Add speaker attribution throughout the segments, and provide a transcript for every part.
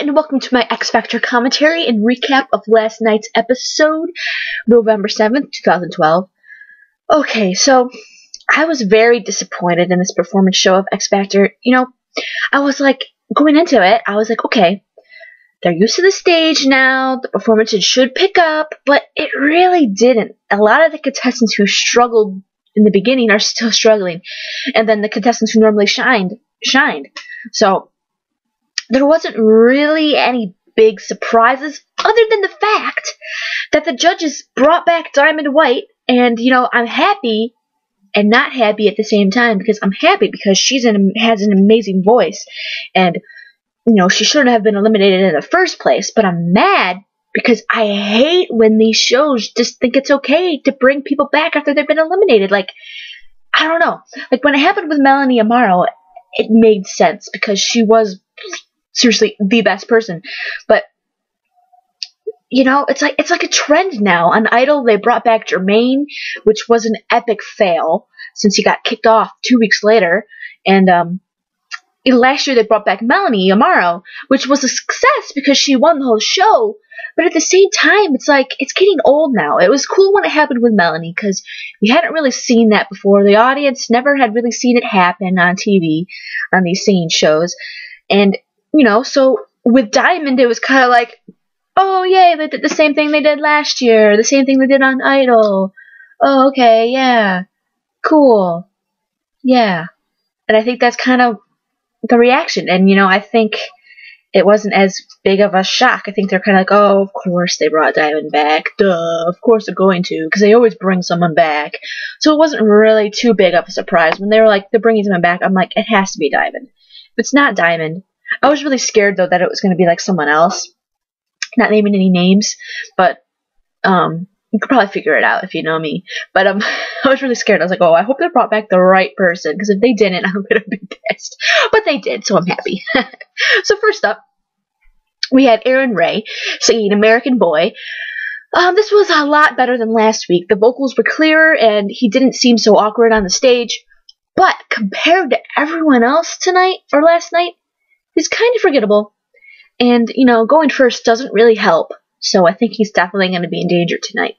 Speaker 1: and welcome to my X Factor commentary and recap of last night's episode, November 7th, 2012. Okay, so I was very disappointed in this performance show of X Factor. You know, I was like, going into it, I was like, okay, they're used to the stage now, the performances should pick up, but it really didn't. A lot of the contestants who struggled in the beginning are still struggling, and then the contestants who normally shined. So there wasn't really any big surprises other than the fact that the judges brought back Diamond White, and you know, I'm happy and not happy at the same time, because I'm happy because has an amazing voice, and you know, she shouldn't have been eliminated in the first place. But I'm mad because I hate when these shows just think it's okay to bring people back after they've been eliminated. Like, I don't know. Like when it happened with Melanie Amaro, it made sense because she was seriously the best person. But you know, it's like a trend now. On Idol, they brought back Jermaine, which was an epic fail since he got kicked off 2 weeks later. And last year they brought back Melanie Amaro, which was a success because she won the whole show. But at the same time, it's like, it's getting old now. It was cool when it happened with Melanie because we hadn't really seen that before. The audience never had really seen it happen on TV, on these singing shows. And, you know, so with Diamond, it was kind of like, oh, yay, they did the same thing they did last year, the same thing they did on Idol. Oh, okay, yeah, cool, yeah. And I think that's kind of the reaction. And, you know, I think it wasn't as big of a shock. I think they're kind of like, oh, of course they brought Diamond back. Duh, of course they're going to, because they always bring someone back. So it wasn't really too big of a surprise. When they were like, they're bringing someone back, I'm like, it has to be Diamond. If it's not Diamond, I was really scared, though, that it was going to be like someone else. Not naming any names, but you could probably figure it out if you know me. But I was really scared. I was like, oh, I hope they brought back the right person, because if they didn't, I'm going to be pissed. But they did, so I'm happy. So first up, we had Arin Ray singing American Boy. This was a lot better than last week. The vocals were clearer, and he didn't seem so awkward on the stage. But compared to everyone else tonight, or last night, he's kind of forgettable. And, you know, going first doesn't really help. So I think he's definitely going to be in danger tonight.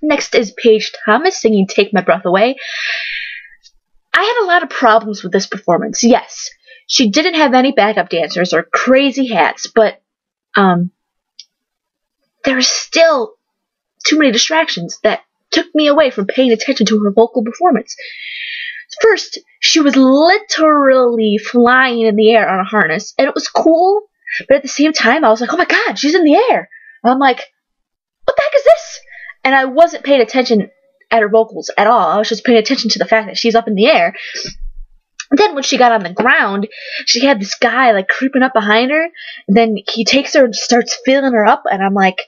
Speaker 1: Next is Paige Thomas singing Take My Breath Away. I had a lot of problems with this performance. Yes, she didn't have any backup dancers or crazy hats, but there were still too many distractions that took me away from paying attention to her vocal performance. First, she was literally flying in the air on a harness, and it was cool, but at the same time, I was like, oh my god, she's in the air. And I'm like, what the heck is this? And I wasn't paying attention at her vocals at all. I was just paying attention to the fact that she's up in the air. And then when she got on the ground, she had this guy like creeping up behind her, and then he takes her and starts filling her up, and I'm like,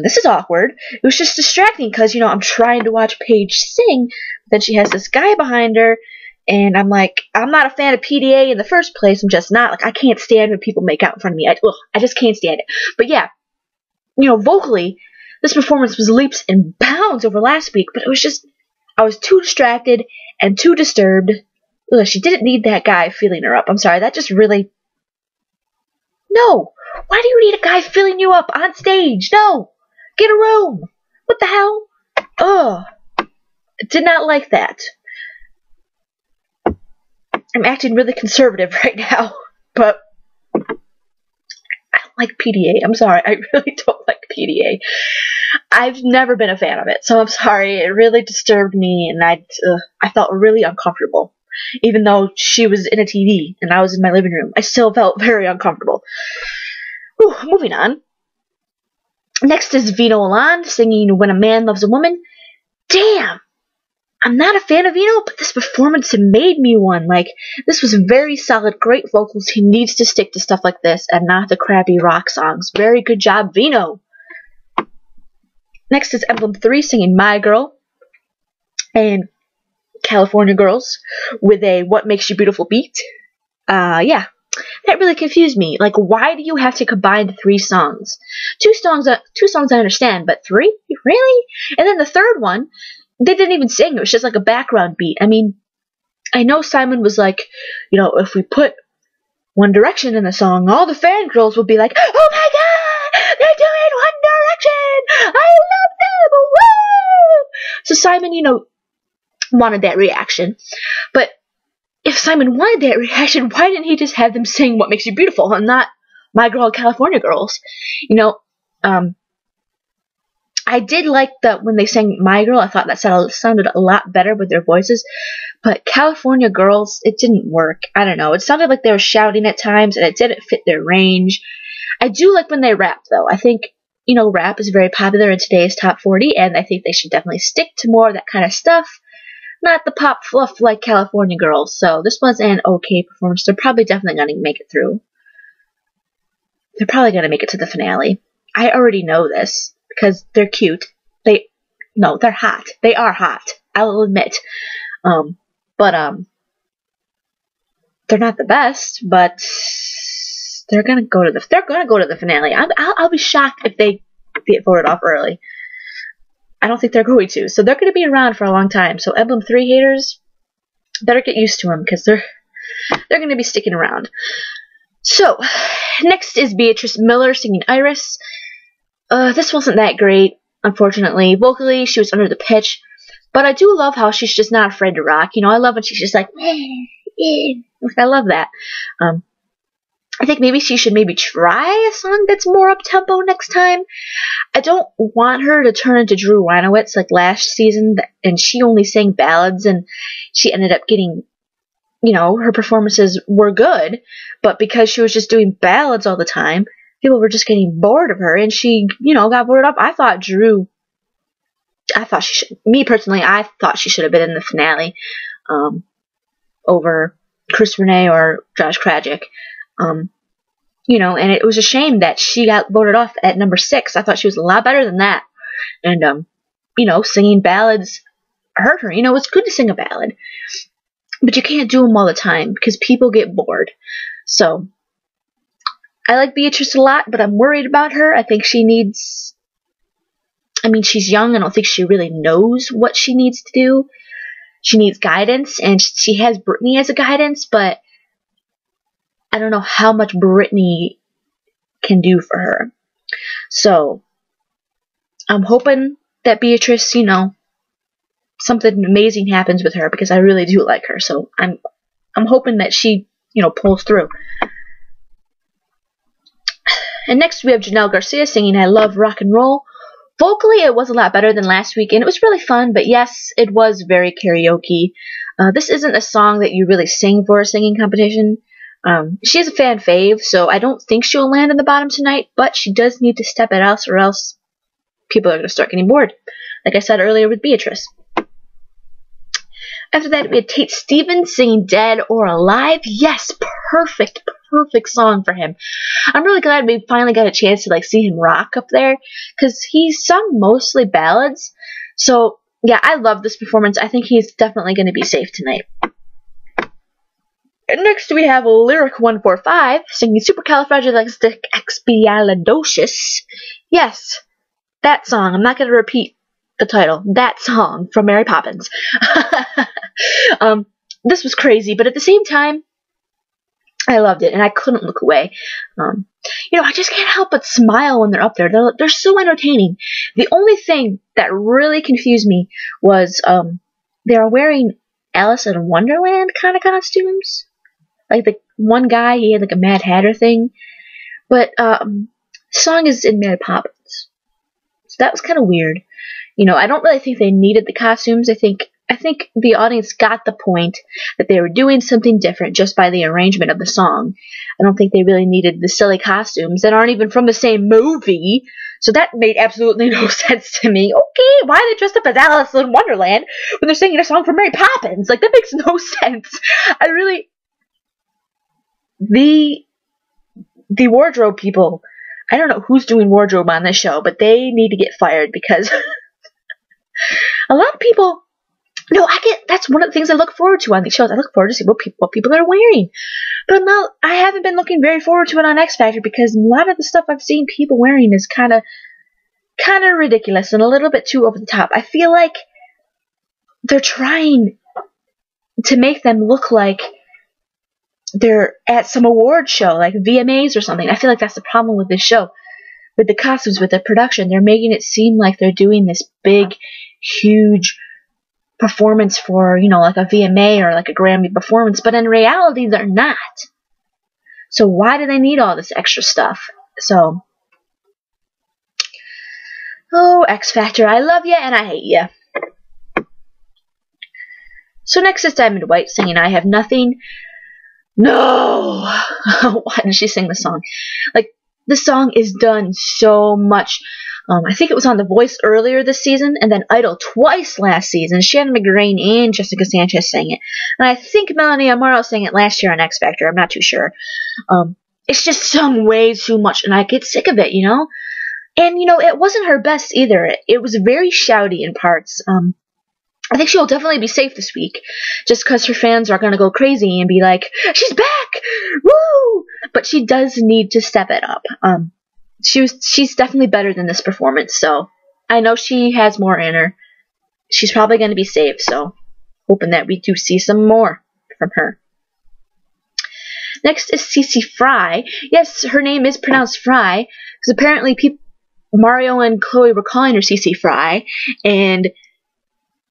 Speaker 1: this is awkward. It was just distracting because, you know, I'm trying to watch Paige sing, but then she has this guy behind her, and I'm like, I'm not a fan of PDA in the first place. I'm just not. Like, I can't stand when people make out in front of me. I just can't stand it. But yeah, you know, vocally, this performance was leaps and bounds over last week, but it was just, I was too distracted and too disturbed. Ugh, she didn't need that guy feeling her up. I'm sorry, that just really, no. Why do you need a guy filling you up on stage? No! Get a room! What the hell? Ugh. Did not like that. I'm acting really conservative right now, but I don't like PDA. I'm sorry, I really don't like PDA. I've never been a fan of it, so I'm sorry. It really disturbed me, and I felt really uncomfortable. Even though she was in a TV and I was in my living room, I still felt very uncomfortable. Whew, moving on. Next is Veno Alan singing When a Man Loves a Woman. Damn! I'm not a fan of Vino, but this performance made me one. Like, this was very solid, great vocals. He needs to stick to stuff like this and not the crappy rock songs. Very good job, Vino. Next is Emblem 3 singing My Girl. And California Girls with a What Makes You Beautiful beat. Yeah. That really confused me. Like, why do you have to combine 3 songs? Two songs I understand, but 3? Really? And then the third one, they didn't even sing. It was just like a background beat. I mean, I know Simon was like, you know, if we put One Direction in the song, all the fangirls will be like, oh my god, they're doing One Direction! I love them! Woo! So Simon, wanted that reaction. But if Simon wanted that reaction, why didn't he just have them sing What Makes You Beautiful and not My Girl, California Girls? I did like that when they sang My Girl. I thought that sounded a lot better with their voices. But California Girls, it didn't work. I don't know. It sounded like they were shouting at times, and it didn't fit their range. I do like when they rap, though. I think, rap is very popular in today's top 40, and I think they should definitely stick to more of that kind of stuff. Not the pop fluff like California Girls. So this was an okay performance. They're probably definitely going to make it through. They're probably going to make it to the finale. I already know this because they're cute. They're hot. They are hot. I will admit. But they're not the best. But they're going to go to the finale. I'll be shocked if they get voted off early. I don't think they're going to. So they're going to be around for a long time. So Emblem 3 haters better get used to them because they're going to be sticking around. So next is Beatrice Miller singing Iris. This wasn't that great, unfortunately. Vocally, she was under the pitch. But I do love how she's just not afraid to rock. I love when she's just like, I love that. I think maybe she should try a song that's more up-tempo next time. I don't want her to turn into Drew Reinowitz like last season, and she only sang ballads, and she ended up getting, her performances were good, but because she was just doing ballads all the time, people were just getting bored of her, and she, got voted up. I thought she should have been in the finale, over Chris Renee or Josh Krajic. And it was a shame that she got voted off at number 6. I thought she was a lot better than that. And, singing ballads hurt her. It's good to sing a ballad. But you can't do them all the time because people get bored. So, I like Beatrice a lot, but I'm worried about her. I think she's young. I don't think she really knows what she needs to do. She needs guidance, and she has Brittany as a guidance, but I don't know how much Brittany can do for her. So, I'm hoping that Beatrice, something amazing happens with her because I really do like her. So, I'm hoping that she, pulls through. And next we have Janelle Garcia singing I Love Rock and Roll. Vocally, it was a lot better than last week, and it was really fun, but yes, it was very karaoke. This isn't a song that you really sing for a singing competition. She is a fan fave, so I don't think she'll land in the bottom tonight, but she does need to step it out, or else people are going to start getting bored, like I said earlier with Beatrice. After that, we had Tate Stevens singing Dead or Alive. Yes, perfect song for him. I'm really glad we finally got a chance to see him rock up there, because he sung mostly ballads. So, yeah, I love this performance. I think he's definitely going to be safe tonight. Next, we have Lyric 145 singing Supercalifragilisticexpialidocious. Yes, that song. I'm not going to repeat the title. That song from Mary Poppins. This was crazy, but at the same time, I loved it, and I couldn't look away. I just can't help but smile when they're up there. They're so entertaining. The only thing that really confused me was they are wearing Alice in Wonderland kind of costumes. Like the one guy, he had a Mad Hatter thing. But the song is in Mary Poppins. So that was kind of weird. I don't really think they needed the costumes. I think the audience got the point that they were doing something different just by the arrangement of the song. I don't think they really needed the silly costumes that aren't even from the same movie. So that made absolutely no sense to me. Okay, why are they dressed up as Alice in Wonderland when they're singing a song from Mary Poppins? That makes no sense. The wardrobe people, I don't know who's doing wardrobe on this show, but they need to get fired because a lot of people, that's one of the things I look forward to on these shows. I look forward to see what people are wearing. But I haven't been looking very forward to it on X Factor because a lot of the stuff I've seen people wearing is kind of ridiculous and a little bit too over the top. I feel like they're trying to make them look like they're at some award show, like VMAs or something. I feel like that's the problem with this show. With the costumes, with the production, they're making it seem like they're doing this big, huge performance for, you know, like a VMA or like a Grammy performance, but in reality, they're not. So why do they need all this extra stuff? So, oh, X Factor, I love you and I hate you. So next is Diamond White singing I Have Nothing. No! Why did she sing the song? Like, the song is done so much. I think it was on The Voice earlier this season, and then Idol twice last season. Shannon McGrain and Jessica Sanchez sang it. And I think Melanie Amaro sang it last year on X Factor. I'm not too sure. It's just sung way too much, and I get sick of it, you know? And, you know, it wasn't her best either. It was very shouty in parts. I think she'll definitely be safe this week, just because her fans are going to go crazy and be like, she's back! Woo! But she does need to step it up. She's definitely better than this performance, so I know she has more in her. She's probably going to be safe, so hoping that we do see some more from her. Next is Cece Fry. Yes, her name is pronounced Fry, because apparently Mario and Chloe were calling her Cece Fry, and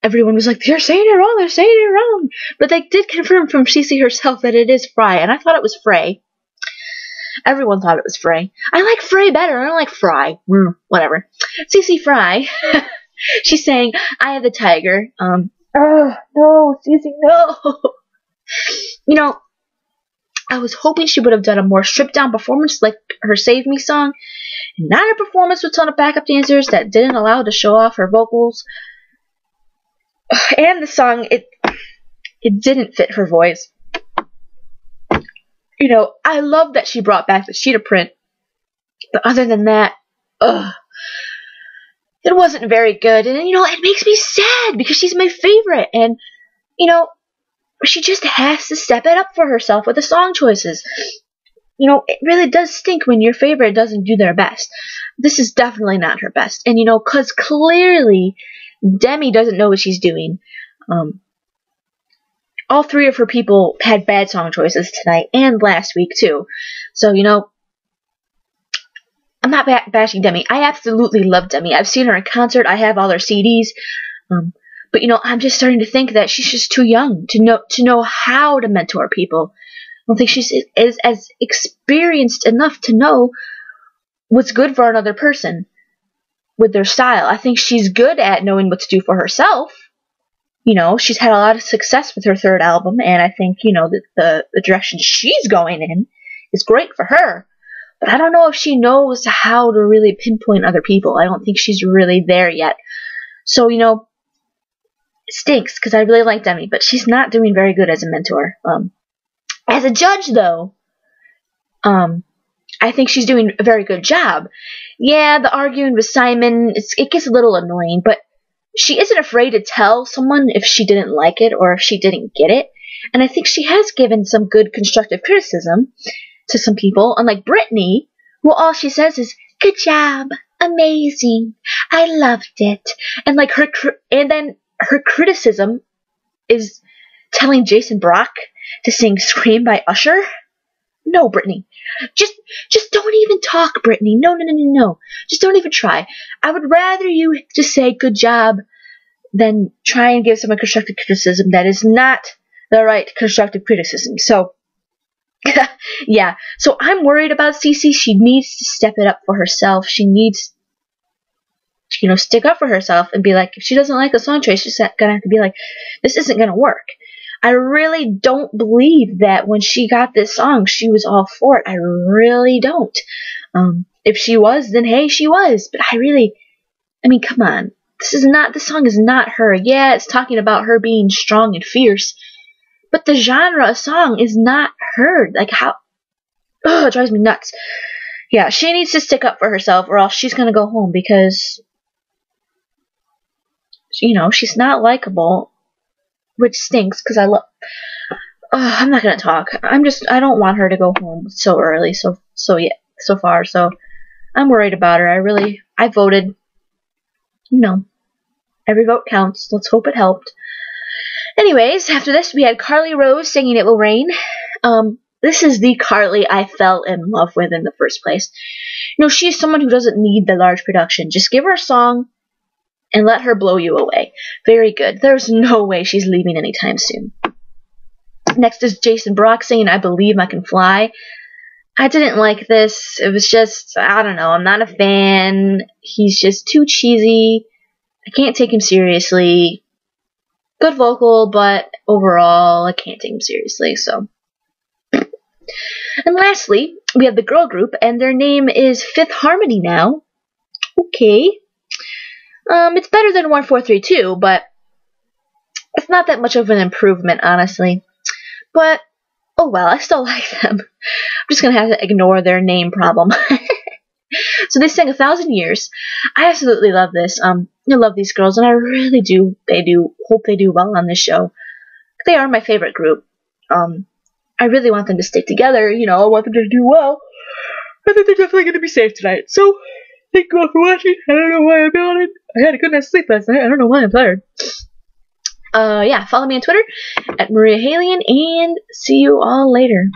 Speaker 1: everyone was like, they're saying it wrong. But they did confirm from Cece herself that it is Fry, and I thought it was Frey. Everyone thought it was Frey. I like Frey better. I don't like Fry. Whatever. Cece Fry. She's saying, I have the tiger. Oh, no, Cece, no. You know, I was hoping she would have done a more stripped-down performance like her Save Me song. Not a performance with a ton of backup dancers that didn't allow her to show off her vocals. And the song, it didn't fit her voice. You know, I love that she brought back the cheetah print. But other than that, it wasn't very good. And, you know, it makes me sad because she's my favorite. And, you know, she just has to step it up for herself with the song choices. You know, it really does stink when your favorite doesn't do their best. This is definitely not her best. And, you know, because clearly Demi doesn't know what she's doing. All three of her people had bad song choices tonight and last week, too. So, you know, I'm not bashing Demi. I absolutely love Demi. I've seen her in concert. I have all her CDs. But, you know, I'm just starting to think that she's just too young to know how to mentor people. I don't think she is as experienced enough to know what's good for another person with their style. I think she's good at knowing what to do for herself. You know, she's had a lot of success with her third album, and I think, you know, the direction she's going in is great for her. But I don't know if she knows how to really pinpoint other people. I don't think she's really there yet. So, you know, it stinks, because I really like Demi, but she's not doing very good as a mentor. As a judge, though, I think she's doing a very good job. Yeah, the arguing with Simon, it gets a little annoying, but she isn't afraid to tell someone if she didn't like it or if she didn't get it. And I think she has given some good constructive criticism to some people, unlike Brittany, who all she says is, good job, amazing, I loved it. And like then her criticism is telling Jason Brock to sing Scream by Usher. No, Brittany. Just don't even talk, Brittany. No. Just don't even try. I would rather you just say good job than try and give someone constructive criticism that is not the right constructive criticism. So, yeah. So I'm worried about Cece. She needs to step it up for herself. She needs to, you know, stick up for herself and be like, if she doesn't like a song choice, she's gonna have to be like, this isn't gonna work. I really don't believe that when she got this song, she was all for it. I really don't. If she was, then hey, she was. But I mean, come on. The song is not her. Yeah, it's talking about her being strong and fierce. But the genre of song is not her. Like, how? Oh, it drives me nuts. Yeah, she needs to stick up for herself or else she's going to go home because, you know, she's not likable. Which stinks, because I love... I'm not going to talk. I don't want her to go home so early, so far. So, I'm worried about her. I voted. You know, every vote counts. Let's hope it helped. Anyways, after this, we had Carly Rose singing It Will Rain. this is the Carly I fell in love with in the first place. You know, she's someone who doesn't need the large production. Just give her a song and let her blow you away. Very good. There's no way she's leaving anytime soon. Next is Jason Brock saying, I Believe I Can Fly. I didn't like this. It was just, I don't know, I'm not a fan. He's just too cheesy. I can't take him seriously. Good vocal, but overall, I can't take him seriously, so. And lastly, we have the girl group, and their name is Fifth Harmony now. Okay. It's better than 1432, but it's not that much of an improvement, honestly. But, oh well, I still like them. I'm just gonna have to ignore their name problem. So they sang 1,000 Years. I absolutely love this. I love these girls, and I really do. Hope they do well on this show. They are my favorite group. I really want them to stick together. You know, I want them to do well. I think they're definitely going to be safe tonight. So, thank you all for watching. I don't know why I'm yawning. I had a good night's sleep last night. I don't know why I'm tired. Yeah, follow me on Twitter at Maria Halian, and see you all later.